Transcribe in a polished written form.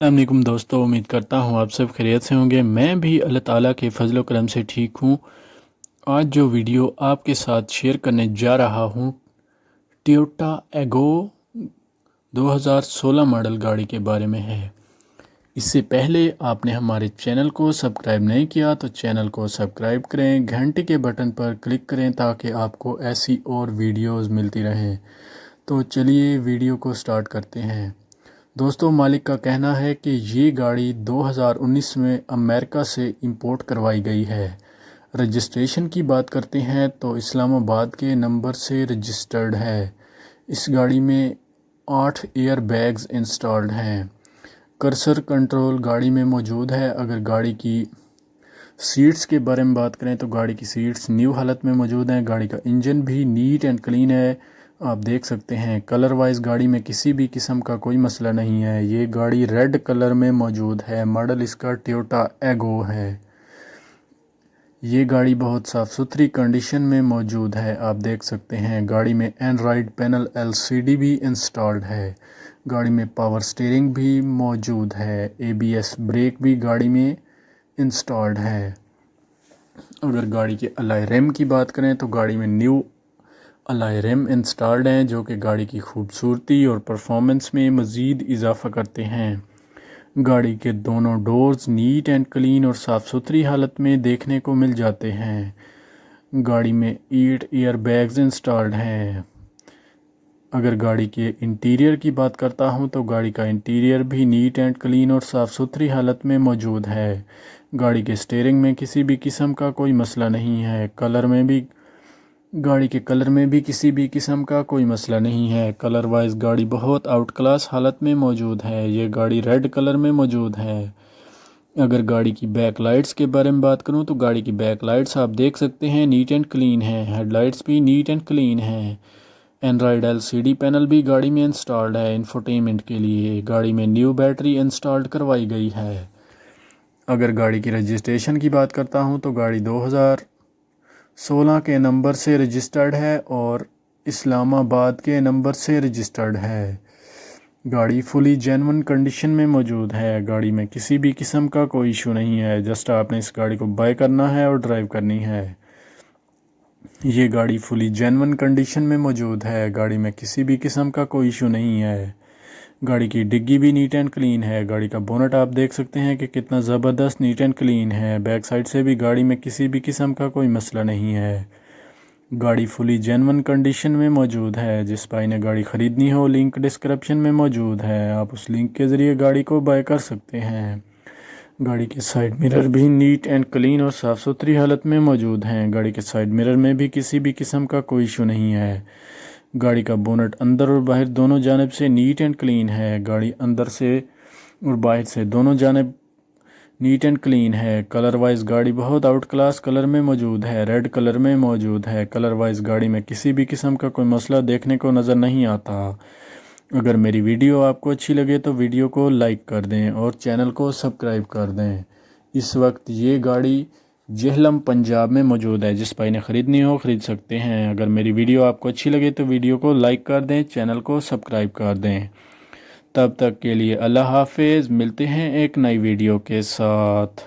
السلام علیکم دوستو، امید کرتا ہوں آپ سب خیریت سے ہوں گے۔ میں بھی اللہ تعالیٰ کے فضل و کرم سے ٹھیک ہوں۔ آج جو ویڈیو آپ کے ساتھ شیئر کرنے جا رہا ہوں ٹویوٹا ایگو 2016 ماڈل گاڑی کے بارے میں ہے۔ اس سے پہلے آپ نے ہمارے چینل کو سبسکرائب نہیں کیا تو چینل کو سبسکرائب کریں، گھنٹی کے بٹن پر کلک کریں تاکہ آپ کو ایسی اور ویڈیوز ملتی رہیں۔ تو چلیے ویڈیو کو سٹارٹ کرتے ہیں۔ دوستو، مالک کا کہنا ہے کہ یہ گاڑی 2019 میں امریکہ سے امپورٹ کروائی گئی ہے۔ رجسٹریشن کی بات کرتے ہیں تو اسلام آباد کے نمبر سے رجسٹرڈ ہے۔ اس گاڑی میں 8 ایئر بیگز انسٹالڈ ہیں۔ کرسر کنٹرول گاڑی میں موجود ہے۔ اگر گاڑی کی سیٹس کے بارے میں بات کریں تو گاڑی کی سیٹس نیو حالت میں موجود ہیں۔ گاڑی کا انجن بھی نیٹ اینڈ کلین ہے، آپ دیکھ سکتے ہیں۔ کلر وائز گاڑی میں کسی بھی قسم کا کوئی مسئلہ نہیں ہے۔ یہ گاڑی ریڈ کلر میں موجود ہے۔ ماڈل اس کا ٹویوٹا ایگو ہے۔ یہ گاڑی بہت صاف ستھری کنڈیشن میں موجود ہے، آپ دیکھ سکتے ہیں۔ گاڑی میں اینڈرائڈ پینل LCD بھی انسٹالڈ ہے۔ گاڑی میں پاور سٹیئرنگ بھی موجود ہے۔ ABS بریک بھی گاڑی میں انسٹالڈ ہے۔ اگر گاڑی کے الائے ریم کی بات کریں تو گاڑی میں نیو الائے ریم انسٹالڈ ہیں جو کہ گاڑی کی خوبصورتی اور پرفارمنس میں مزید اضافہ کرتے ہیں۔ گاڑی کے دونوں ڈورز نیٹ اینڈ کلین اور صاف ستھری حالت میں دیکھنے کو مل جاتے ہیں۔ گاڑی میں 8 ایئر بیگز انسٹالڈ ہیں۔ اگر گاڑی کے انٹیریئر کی بات کرتا ہوں تو گاڑی کا انٹیریئر بھی نیٹ اینڈ کلین اور صاف ستھری حالت میں موجود ہے۔ گاڑی کے سٹیئرنگ میں کسی بھی قسم کا کوئی مسئلہ نہیں ہے۔ گاڑی کے کلر میں بھی کسی بھی قسم کا کوئی مسئلہ نہیں ہے۔ کلر وائز گاڑی بہت آؤٹ کلاس حالت میں موجود ہے۔ یہ گاڑی ریڈ کلر میں موجود ہے۔ اگر گاڑی کی بیک لائٹس کے بارے میں بات کروں تو گاڑی کی بیک لائٹس آپ دیکھ سکتے ہیں نیٹ اینڈ کلین ہے۔ ہیڈ لائٹس بھی نیٹ اینڈ کلین ہے۔ اینڈرائڈ LCD پینل بھی گاڑی میں انسٹالڈ ہے انفوٹینمنٹ کے لیے۔ گاڑی میں نیو بیٹری انسٹالڈ کروائی گئی ہے۔ اگر گاڑی کی رجسٹریشن کی بات کرتا ہوں تو گاڑی 2016 کے نمبر سے رجسٹرڈ ہے اور اسلام آباد کے نمبر سے رجسٹرڈ ہے۔ گاڑی فلی جینون کنڈیشن میں موجود ہے۔ گاڑی میں کسی بھی قسم کا کوئی ایشو نہیں ہے، جسٹ آپ نے اس گاڑی کو بائی کرنا ہے اور ڈرائیو کرنی ہے۔ یہ گاڑی فلی جینون کنڈیشن میں موجود ہے۔ گاڑی میں کسی بھی قسم کا کوئی ایشو نہیں ہے۔ گاڑی کی ڈگی بھی نیٹ اینڈ کلین ہے۔ گاڑی کا بونٹ آپ دیکھ سکتے ہیں کہ کتنا زبردست نیٹ اینڈ کلین ہے۔ بیک سائڈ سے بھی گاڑی میں کسی بھی قسم کا کوئی مسئلہ نہیں ہے۔ گاڑی فلی جینون کنڈیشن میں موجود ہے۔ جس بھائی نے گاڑی خریدنی ہو لنک ڈسکرپشن میں موجود ہے، آپ اس لنک کے ذریعے گاڑی کو بائی کر سکتے ہیں۔ گاڑی کے سائیڈ مرر بھی نیٹ اینڈ کلین اور صاف ستھری حالت میں موجود ہیں۔ گاڑی کے سائیڈ مرر میں بھی کسی بھی قسم کا کوئی ایشو نہیں ہے۔ گاڑی کا بونٹ اندر اور باہر دونوں جانب سے نیٹ اینڈ کلین ہے۔ گاڑی اندر سے اور باہر سے دونوں جانب نیٹ اینڈ کلین ہے۔ کلر وائز گاڑی بہت آؤٹ کلاس کلر میں موجود ہے، ریڈ کلر میں موجود ہے۔ کلر وائز گاڑی میں کسی بھی قسم کا کوئی مسئلہ دیکھنے کو نظر نہیں آتا۔ اگر میری ویڈیو آپ کو اچھی لگے تو ویڈیو کو لائک کر دیں اور چینل کو سبسکرائب کر دیں۔ اس وقت یہ گاڑی جہلم پنجاب میں موجود ہے، جس بھائی نے خریدنی ہو خرید سکتے ہیں۔ اگر میری ویڈیو آپ کو اچھی لگے تو ویڈیو کو لائک کر دیں، چینل کو سبسکرائب کر دیں۔ تب تک کے لیے اللہ حافظ، ملتے ہیں ایک نئی ویڈیو کے ساتھ۔